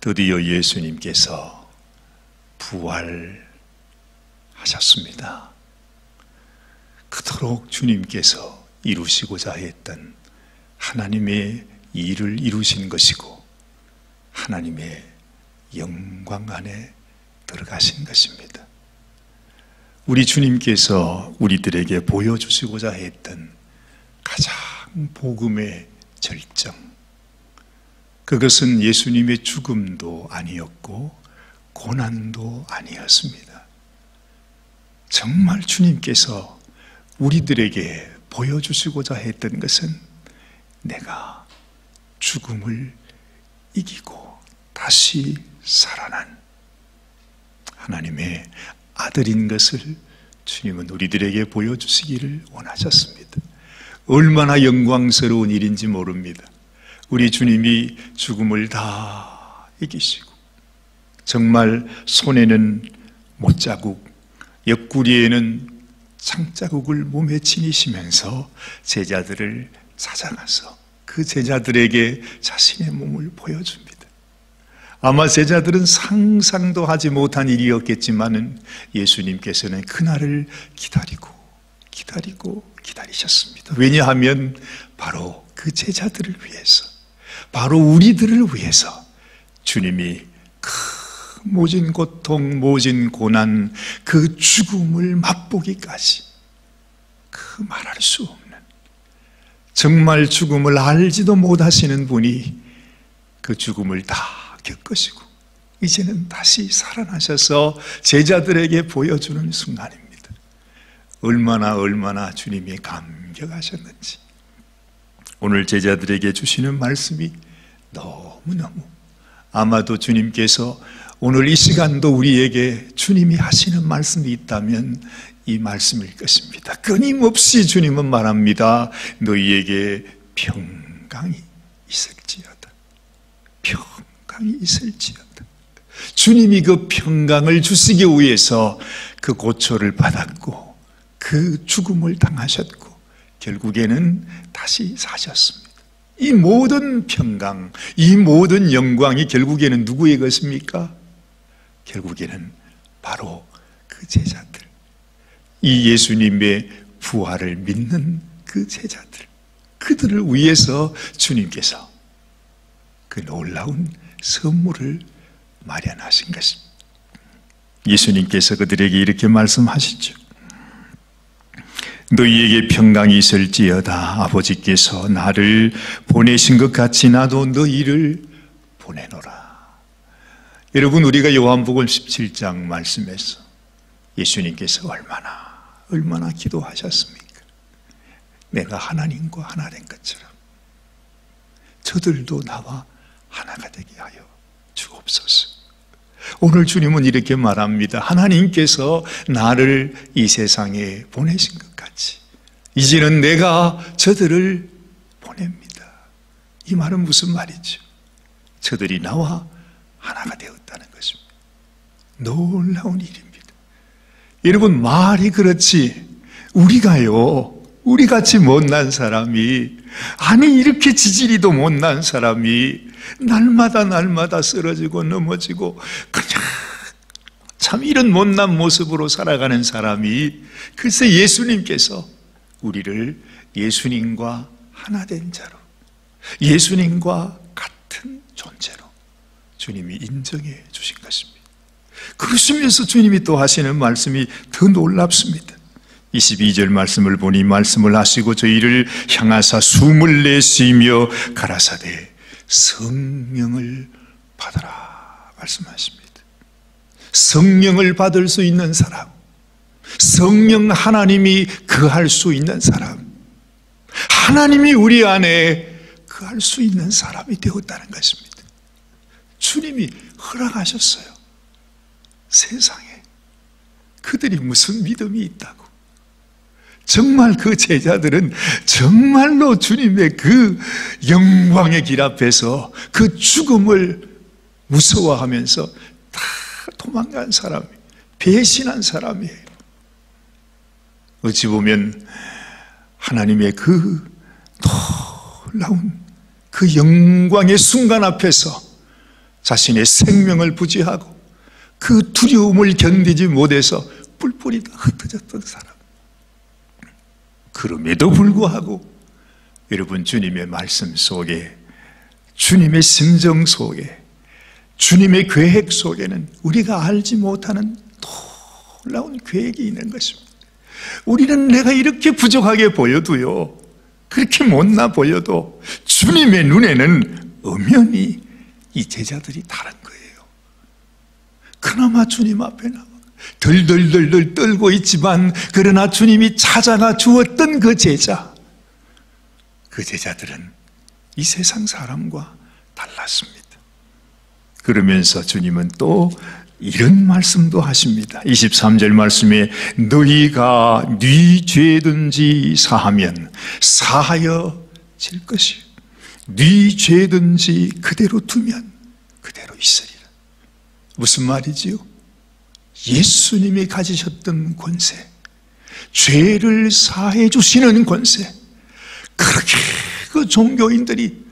드디어 예수님께서 부활하셨습니다. 그토록 주님께서 이루시고자 했던 하나님의 일을 이루신 것이고 하나님의 영광 안에 들어가신 것입니다. 우리 주님께서 우리들에게 보여주시고자 했던 가장 복음의 절정, 그것은 예수님의 죽음도 아니었고 고난도 아니었습니다. 정말 주님께서 우리들에게 보여주시고자 했던 것은 내가 죽음을 이기고 다시 살아난 하나님의 아들인 것을 주님은 우리들에게 보여주시기를 원하셨습니다. 얼마나 영광스러운 일인지 모릅니다. 우리 주님이 죽음을 다 이기시고 정말 손에는 못자국, 옆구리에는 창자국을 몸에 지니시면서 제자들을 찾아가서 그 제자들에게 자신의 몸을 보여줍니다. 아마 제자들은 상상도 하지 못한 일이었겠지만은 예수님께서는 그날을 기다리셨습니다. 왜냐하면 바로 그 제자들을 위해서, 바로 우리들을 위해서 주님이 그 모진 고통, 모진 고난, 그 죽음을 맛보기까지 그 말할 수 없는, 정말 죽음을 알지도 못하시는 분이 그 죽음을 다 겪으시고 이제는 다시 살아나셔서 제자들에게 보여주는 순간입니다. 얼마나 주님이 감격하셨는지 오늘 제자들에게 주시는 말씀이 너무너무, 아마도 주님께서 오늘 이 시간도 우리에게 주님이 하시는 말씀이 있다면 이 말씀일 것입니다. 끊임없이 주님은 말합니다. 너희에게 평강이 있을지어다. 평강이 있을지어다. 주님이 그 평강을 주시기 위해서 그 고초를 받았고 그 죽음을 당하셨고 결국에는 다시 사셨습니다. 이 모든 평강, 이 모든 영광이 결국에는 누구의 것입니까? 결국에는 바로 그 제자들, 이 예수님의 부활을 믿는 그 제자들, 그들을 위해서 주님께서 그 놀라운 선물을 마련하신 것입니다. 예수님께서 그들에게 이렇게 말씀하시죠. 너희에게 평강이 있을지어다. 아버지께서 나를 보내신 것 같이 나도 너희를 보내노라. 여러분, 우리가 요한복음 17장 말씀에서 예수님께서 얼마나 기도하셨습니까? 내가 하나님과 하나 된 것처럼 저들도 나와 하나가 되게 하여 주옵소서. 오늘 주님은 이렇게 말합니다. 하나님께서 나를 이 세상에 보내신 것 같이 이제는 내가 저들을 보냅니다. 이 말은 무슨 말이죠? 저들이 나와 하나가 되었다는 것입니다. 놀라운 일입니다. 여러분, 말이 그렇지 우리가요, 우리같이 못난 사람이, 아니 이렇게 지지리도 못난 사람이 날마다 쓰러지고 넘어지고 그냥 참 이런 못난 모습으로 살아가는 사람이, 글쎄 예수님께서 우리를 예수님과 하나 된 자로, 예수님과 같은 존재로 주님이 인정해 주신 것입니다. 그러시면서 주님이 또 하시는 말씀이 더 놀랍습니다. 22절 말씀을 보니 말씀을 하시고 저희를 향하사 숨을 내쉬며 가라사대 성령을 받아라 말씀하십니다. 성령을 받을 수 있는 사람, 성령 하나님이 거할 수 있는 사람, 하나님이 우리 안에 거할 수 있는 사람이 되었다는 것입니다. 주님이 허락하셨어요. 세상에 그들이 무슨 믿음이 있다고. 정말 그 제자들은 정말로 주님의 그 영광의 길 앞에서 그 죽음을 무서워하면서 다 도망간 사람이, 배신한 사람이에요. 어찌 보면 하나님의 그 놀라운 그 영광의 순간 앞에서 자신의 생명을 부지하고 그 두려움을 견디지 못해서 뿔뿔이 다 흩어졌던 사람. 그럼에도 불구하고 여러분, 주님의 말씀 속에, 주님의 심정 속에, 주님의 계획 속에는 우리가 알지 못하는 놀라운 계획이 있는 것입니다. 우리는 내가 이렇게 부족하게 보여도요, 그렇게 못나 보여도 주님의 눈에는 엄연히 이 제자들이 다른 거예요. 그나마 주님 앞에 나와 덜덜덜덜 떨고 있지만, 그러나 주님이 찾아가 주었던 그 제자들은 이 세상 사람과 달랐습니다. 그러면서 주님은 또 이런 말씀도 하십니다. 23절 말씀에 너희가 네 죄든지 사하면 사하여질 것이요 네 죄든지 그대로 두면 그대로 있으리라. 무슨 말이지요? 예수님이 가지셨던 권세, 죄를 사해 주시는 권세, 그렇게 그 종교인들이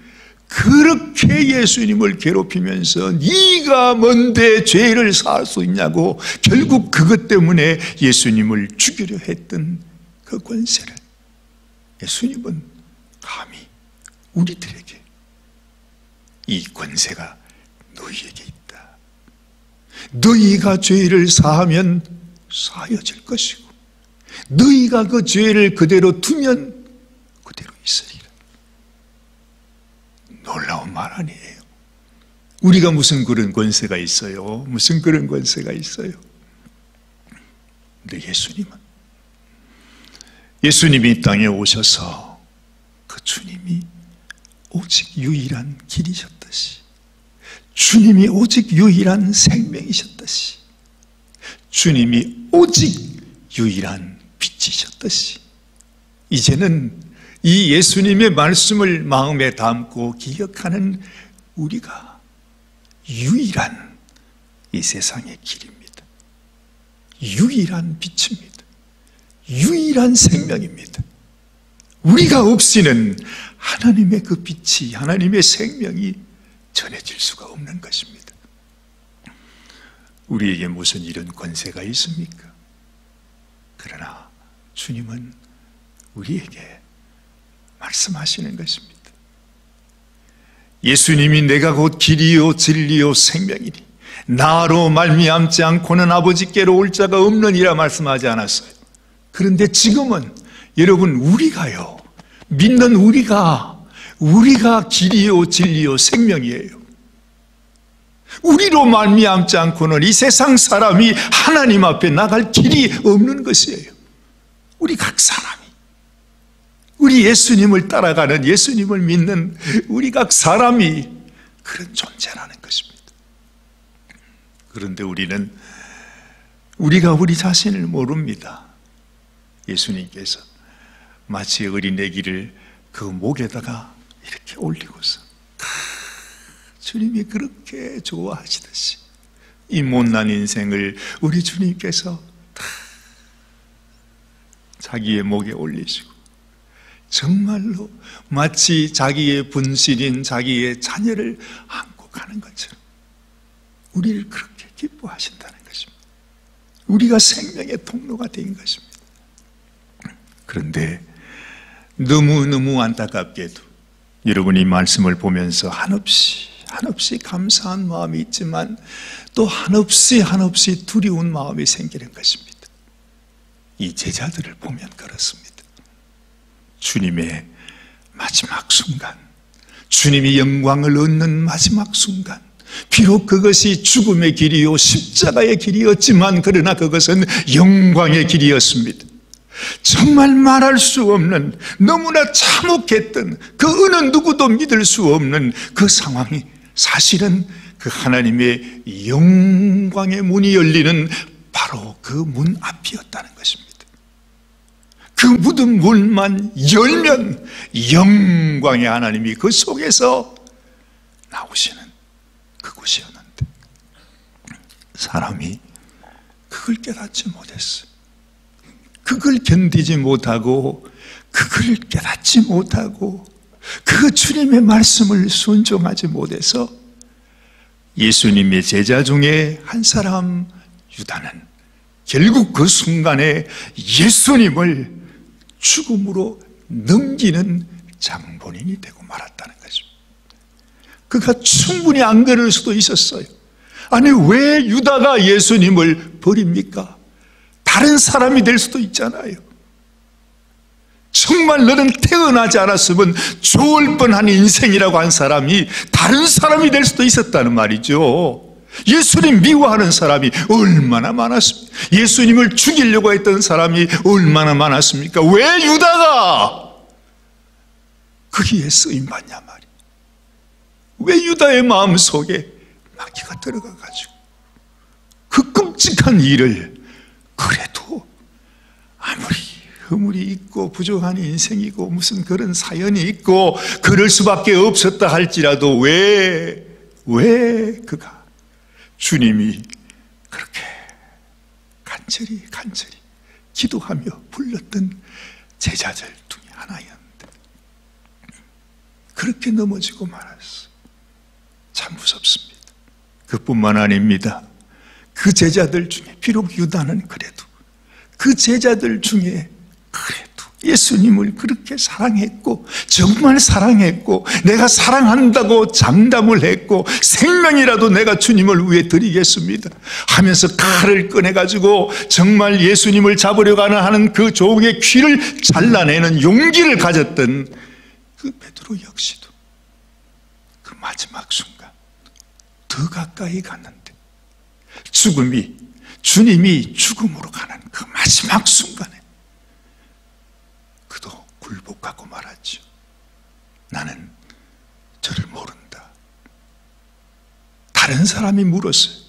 그렇게 예수님을 괴롭히면서 네가 뭔데 죄를 사할 수 있냐고 결국 그것 때문에 예수님을 죽이려 했던 그 권세를 예수님은 감히 우리들에게 이 권세가 너희에게 있다. 너희가 죄를 사하면 사하여질 것이고 너희가 그 죄를 그대로 두면 그대로 있으리라. 놀라운 말 아니에요? 우리가 무슨 그런 권세가 있어요? 무슨 그런 권세가 있어요? 근데 예수님이 이 땅에 오셔서 그 주님이 오직 유일한 길이셨듯이, 주님이 오직 유일한 생명이셨듯이, 주님이 오직 유일한 빛이셨듯이, 이제는 이 예수님의 말씀을 마음에 담고 기억하는 우리가 유일한 이 세상의 길입니다. 유일한 빛입니다. 유일한 생명입니다. 우리가 없이는 하나님의 그 빛이, 하나님의 생명이 전해질 수가 없는 것입니다. 우리에게 무슨 이런 권세가 있습니까? 그러나 주님은 우리에게 말씀하시는 것입니다. 예수님이 내가 곧 길이요 진리요 생명이니 나로 말미암지 않고는 아버지께로 올 자가 없느니라 말씀하지 않았어요. 그런데 지금은 여러분, 우리가요, 믿는 우리가 길이요 진리요 생명이에요. 우리로 말미암지 않고는 이 세상 사람이 하나님 앞에 나갈 길이 없는 것이에요. 우리 각 사람이, 우리 예수님을 따라가는, 예수님을 믿는 우리 각 사람이 그런 존재라는 것입니다. 그런데 우리가 우리 자신을 모릅니다. 예수님께서 마치 어린애기를 그 목에다가 이렇게 올리고서 주님이 그렇게 좋아하시듯이 이 못난 인생을 우리 주님께서 다 자기의 목에 올리시고 정말로 마치 자기의 분실인 자기의 자녀를 안고 가는 것처럼 우리를 그렇게 기뻐하신다는 것입니다. 우리가 생명의 통로가 된 것입니다. 그런데 너무너무 안타깝게도 여러분이 말씀을 보면서 한없이 감사한 마음이 있지만 또 한없이 두려운 마음이 생기는 것입니다. 이 제자들을 보면 그렇습니다. 주님의 마지막 순간, 주님이 영광을 얻는 마지막 순간, 비록 그것이 죽음의 길이요 십자가의 길이었지만 그러나 그것은 영광의 길이었습니다. 정말 말할 수 없는, 너무나 참혹했던 그 어느 누구도 믿을 수 없는 그 상황이 사실은 그 하나님의 영광의 문이 열리는 바로 그 문 앞이었다는 것입니다. 그 묻은 문만 열면 영광의 하나님이 그 속에서 나오시는 그곳이었는데 사람이 그걸 깨닫지 못했어요. 그걸 견디지 못하고, 그걸 깨닫지 못하고, 그 주님의 말씀을 순종하지 못해서 예수님의 제자 중에 한 사람 유다는 결국 그 순간에 예수님을 죽음으로 넘기는 장본인이 되고 말았다는 것입니다. 그가 충분히 안 그럴 수도 있었어요. 아니, 왜 유다가 예수님을 버립니까? 다른 사람이 될 수도 있잖아요. 정말 너는 태어나지 않았으면 좋을 뻔한 인생이라고 한 사람이 다른 사람이 될 수도 있었다는 말이죠. 예수님 미워하는 사람이 얼마나 많았습니까? 예수님을 죽이려고 했던 사람이 얼마나 많았습니까? 왜 유다가 거기에 쓰임받냐 말이에요. 왜 유다의 마음속에 마귀가 들어가가지고 그 끔찍한 일을, 그래도 아무리 허물이 있고 부족한 인생이고 무슨 그런 사연이 있고 그럴 수밖에 없었다 할지라도 왜 그가 주님이 그렇게 간절히 기도하며 불렀던 제자들 중에 하나였는데 그렇게 넘어지고 말았어. 참 무섭습니다. 그뿐만 아닙니다. 그 제자들 중에, 비록 유다는 그래도 그 제자들 중에 그래도 예수님을 그렇게 사랑했고, 정말 사랑했고, 내가 사랑한다고 장담을 했고, 생명이라도 내가 주님을 위해 드리겠습니다 하면서 칼을 꺼내가지고 정말 예수님을 잡으려고 하는 그 종의 귀를 잘라내는 용기를 가졌던 그 베드로 역시도 그 마지막 순간 더 가까이 갔는데, 주님이 죽음으로 가는 그 마지막 순간에 그도 굴복하고 말았죠. 나는 저를 모른다. 다른 사람이 물었어요.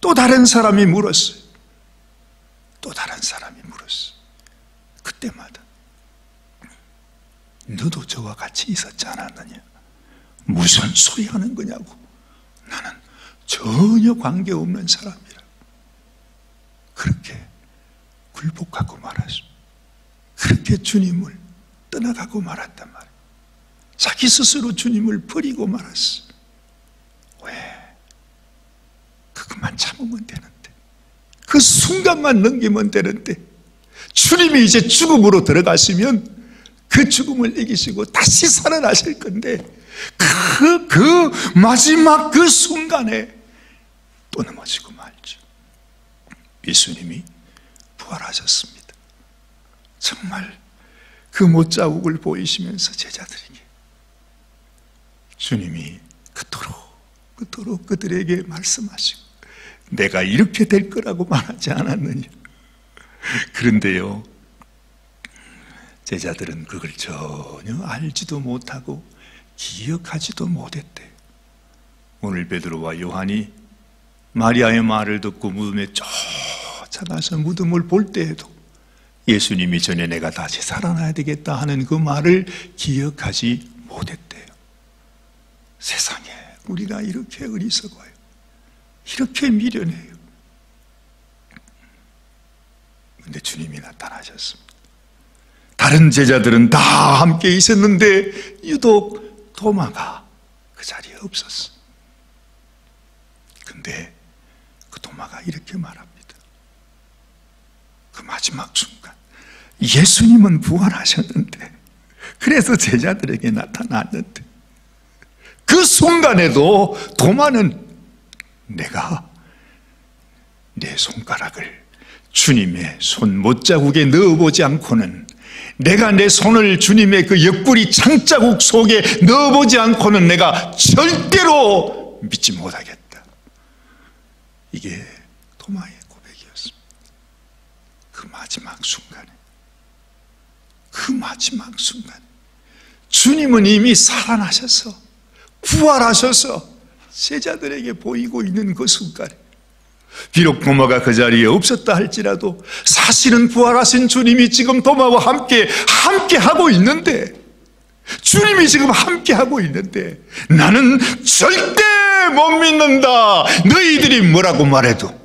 또 다른 사람이 물었어요. 또 다른 사람이 물었어요. 그때마다 너도 저와 같이 있었지 않았느냐? 무슨 소리 하는 거냐고. 나는 전혀 관계없는 사람이라. 그렇게 굴복하고 말았습니다. 그렇게 주님을 떠나가고 말았단 말이에요. 자기 스스로 주님을 버리고 말았어. 왜? 그것만 참으면 되는데, 그 순간만 넘기면 되는데, 주님이 이제 죽음으로 들어가시면 그 죽음을 이기시고 다시 살아나실 건데, 그 마지막 그 순간에 또 넘어지고 말죠. 예수님이 부활하셨습니다. 정말 그 못자국을 보이시면서 제자들에게 주님이 그토록 그들에게 말씀하시고, 내가 이렇게 될 거라고 말하지 않았느냐. 그런데요, 제자들은 그걸 전혀 알지도 못하고 기억하지도 못했대요. 오늘 베드로와 요한이 마리아의 말을 듣고 무덤에 쫓아가서 무덤을 볼 때에도 예수님이 전에 내가 다시 살아나야 되겠다 하는 그 말을 기억하지 못했대요. 세상에 우리가 이렇게 어리석어요. 이렇게 미련해요. 그런데 주님이 나타나셨습니다. 다른 제자들은 다 함께 있었는데 유독 도마가 그 자리에 없었어. 근데 그 도마가 이렇게 말합니다. 그 마지막 순간 예수님은 부활하셨는데, 그래서 제자들에게 나타났는데, 그 순간에도 도마는 내가 내 손가락을 주님의 손 못자국에 넣어보지 않고는, 내가 내 손을 주님의 그 옆구리 창자국 속에 넣어보지 않고는 내가 절대로 믿지 못하겠다. 이게 도마의 고백이었습니다. 그 마지막 순간에 주님은 이미 살아나셔서 부활하셔서 제자들에게 보이고 있는 그 순간에, 비록 도마가 그 자리에 없었다 할지라도 사실은 부활하신 주님이 지금 도마와 함께 하고 있는데, 주님이 지금 함께 하고 있는데 나는 절대 못 믿는다. 너희들이 뭐라고 말해도.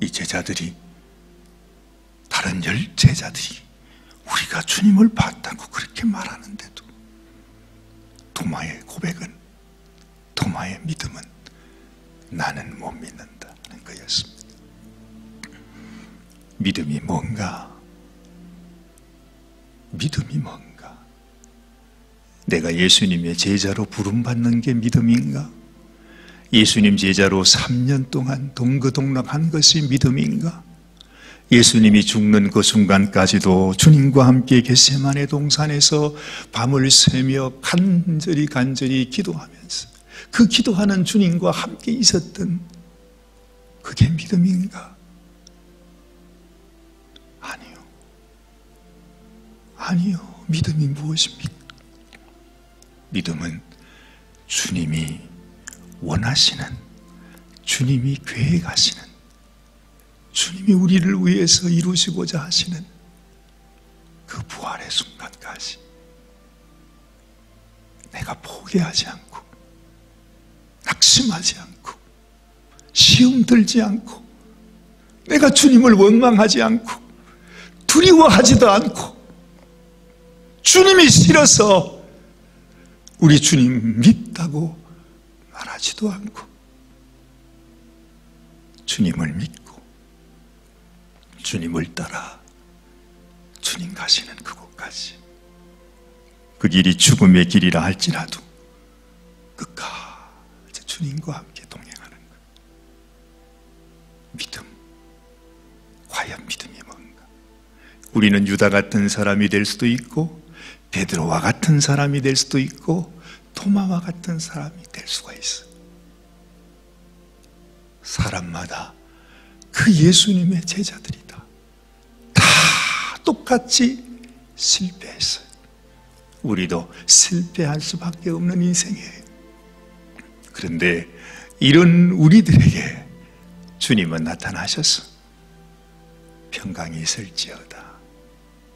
이 제자들이, 다른 10제자들이 우리가 주님을 봤다고 그렇게 말하는데도 도마의 고백은, 도마의 믿음은 나는 못 믿는다는 거였습니다. 믿음이 뭔가? 믿음이 뭔가? 내가 예수님의 제자로 부름받는 게 믿음인가? 예수님 제자로 3년 동안 동거동락한 것이 믿음인가? 예수님이 죽는 그 순간까지도 주님과 함께 겟세마네 동산에서 밤을 새며 간절히 기도하면서 그 기도하는 주님과 함께 있었던 그게 믿음인가? 아니요. 믿음이 무엇입니까? 믿음은 주님이 원하시는, 주님이 계획하시는, 주님이 우리를 위해서 이루시고자 하시는 그 부활의 순간까지 내가 포기하지 않고, 낙심하지 않고, 시험 들지 않고, 내가 주님을 원망하지 않고, 두려워하지도 않고, 주님이 싫어서 우리 주님 믿다고 말하지도 않고, 주님을 믿고 주님을 따라 주님 가시는 그곳까지, 그 길이 죽음의 길이라 할지라도 끝까지 주님과 함께 동행하는 것. 믿음, 과연 믿음이 뭔가? 우리는 유다 같은 사람이 될 수도 있고, 베드로와 같은 사람이 될 수도 있고, 토마와 같은 사람이 될 수가 있어. 사람마다 그 예수님의 제자들이다. 다 똑같이 실패했어요. 우리도 실패할 수밖에 없는 인생이에요. 그런데 이런 우리들에게 주님은 나타나셔서 평강이 있을지어다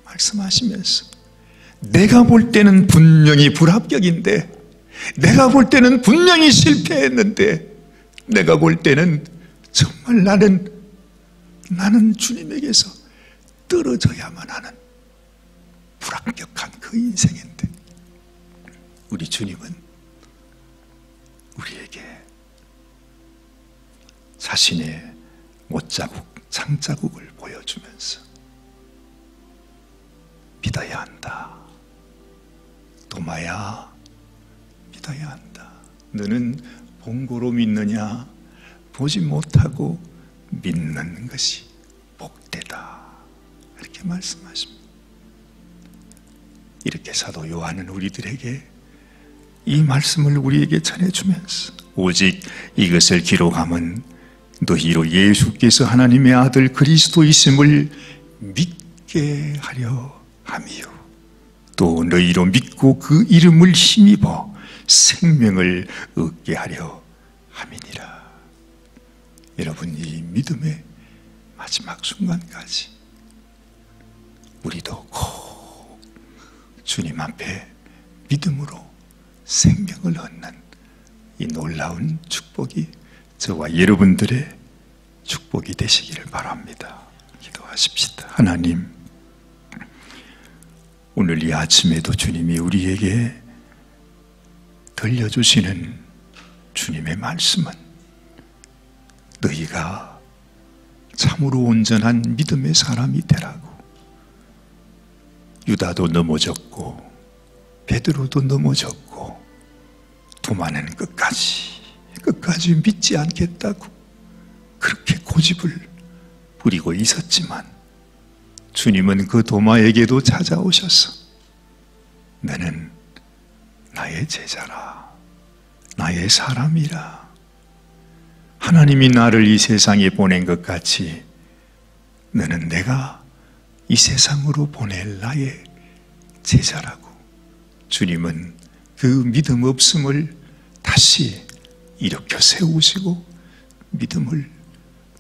말씀하시면서, 내가 볼 때는 분명히 불합격인데, 내가 볼 때는 분명히 실패했는데, 내가 볼 때는 정말 나는 주님에게서 떨어져야만 하는 불합격한 그 인생인데, 우리 주님은 우리에게 자신의 못자국, 장자국을 보여주면서 믿어야 한다. 도마야, 믿어야 한다. 너는 본고로 믿느냐? 보지 못하고 믿는 것이 복되다. 이렇게 말씀하십니다. 이렇게 사도 요한은 우리들에게 이 말씀을 우리에게 전해주면서, 오직 이것을 기록함은 너희로 예수께서 하나님의 아들 그리스도이심을 믿게 하려 함이요, 또 너희로 믿고 그 이름을 힘입어 생명을 얻게 하려 함이니라. 여러분, 이 믿음의 마지막 순간까지 우리도 꼭 주님 앞에 믿음으로 생명을 얻는 이 놀라운 축복이 저와 여러분들의 축복이 되시기를 바랍니다. 기도하십시다. 하나님, 오늘 이 아침에도 주님이 우리에게 들려주시는 주님의 말씀은, 너희가 참으로 온전한 믿음의 사람이 되라고. 유다도 넘어졌고, 베드로도 넘어졌고, 도마는 끝까지 믿지 않겠다고 그렇게 고집을 부리고 있었지만, 주님은 그 도마에게도 찾아오셔서 너는 나의 제자라, 나의 사람이라, 하나님이 나를 이 세상에 보낸 것 같이 너는 내가 이 세상으로 보낼 나의 제자라고, 주님은 그 믿음 없음을 다시 일으켜 세우시고 믿음을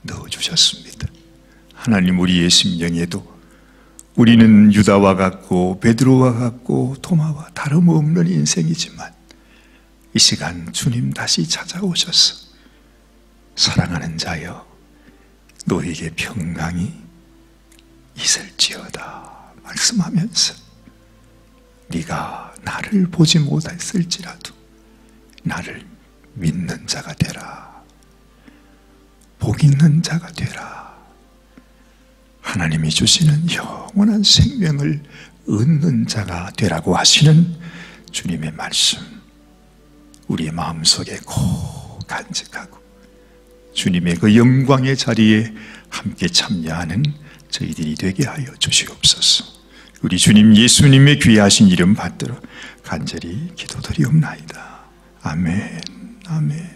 넣어주셨습니다. 하나님, 우리의 심령에도 우리는 유다와 같고 베드로와 같고 토마와 다름없는 인생이지만, 이 시간 주님 다시 찾아오셔서 사랑하는 자여, 너에게 평강이 있을지어다 말씀하면서 네가 나를 보지 못했을지라도 나를 믿는 자가 되라. 복 있는 자가 되라. 하나님이 주시는 영원한 생명을 얻는 자가 되라고 하시는 주님의 말씀, 우리의 마음속에 꼭 간직하고 주님의 그 영광의 자리에 함께 참여하는 저희들이 되게 하여 주시옵소서. 우리 주님 예수님의 귀하신 이름 받들어 간절히 기도드리옵나이다. 아멘. 아멘.